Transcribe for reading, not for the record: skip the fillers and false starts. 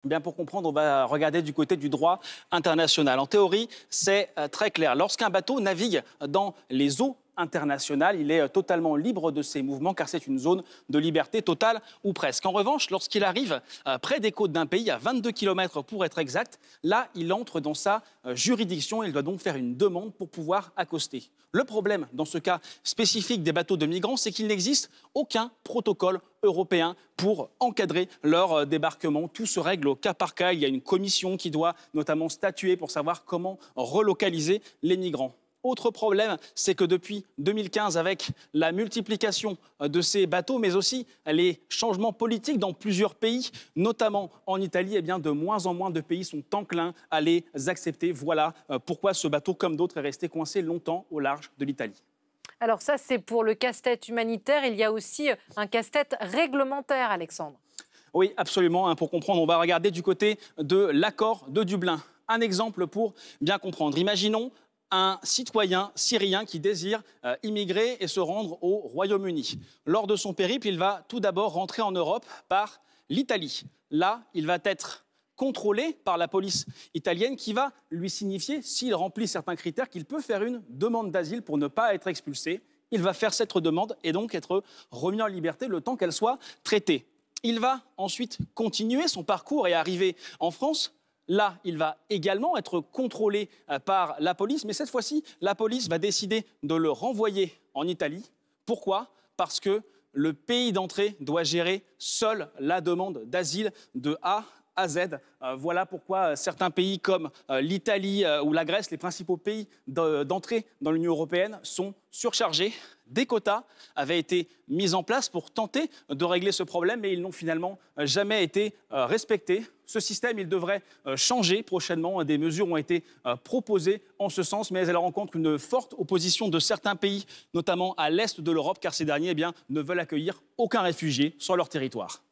Bien, pour comprendre, on va regarder du côté du droit international. En théorie, c'est très clair. Lorsqu'un bateau navigue dans les eaux internationales, il est totalement libre de ses mouvements car c'est une zone de liberté totale ou presque. En revanche, lorsqu'il arrive près des côtes d'un pays, à 22 km pour être exact, là, il entre dans sa juridiction. Il doit donc faire une demande pour pouvoir accoster. Le problème, dans ce cas spécifique des bateaux de migrants, c'est qu'il n'existe aucun protocole européen pour encadrer leur débarquement. Tout se règle au cas par cas. Il y a une commission qui doit notamment statuer pour savoir comment relocaliser les migrants. Autre problème, c'est que depuis 2015, avec la multiplication de ces bateaux, mais aussi les changements politiques dans plusieurs pays, notamment en Italie, eh bien, de moins en moins de pays sont enclins à les accepter. Voilà pourquoi ce bateau, comme d'autres, est resté coincé longtemps au large de l'Italie. Alors ça, c'est pour le casse-tête humanitaire. Il y a aussi un casse-tête réglementaire, Alexandre. Oui, absolument. Pour comprendre, on va regarder du côté de l'accord de Dublin. Un exemple pour bien comprendre. Imaginons un citoyen syrien qui désire immigrer et se rendre au Royaume-Uni. Lors de son périple, il va tout d'abord rentrer en Europe par l'Italie. Là, il va être contrôlé par la police italienne qui va lui signifier, s'il remplit certains critères, qu'il peut faire une demande d'asile pour ne pas être expulsé. Il va faire cette demande et donc être remis en liberté le temps qu'elle soit traitée. Il va ensuite continuer son parcours et arriver en France. Là, il va également être contrôlé par la police, mais cette fois-ci, la police va décider de le renvoyer en Italie. Pourquoi ? Parce que le pays d'entrée doit gérer seul la demande d'asile de A à Z. Voilà pourquoi certains pays comme l'Italie ou la Grèce, les principaux pays d'entrée dans l'Union européenne, sont surchargés. Des quotas avaient été mis en place pour tenter de régler ce problème, mais ils n'ont finalement jamais été respectés. Ce système, il devrait changer prochainement. Des mesures ont été proposées en ce sens, mais elles rencontrent une forte opposition de certains pays, notamment à l'est de l'Europe, car ces derniers ne veulent accueillir aucun réfugié sur leur territoire.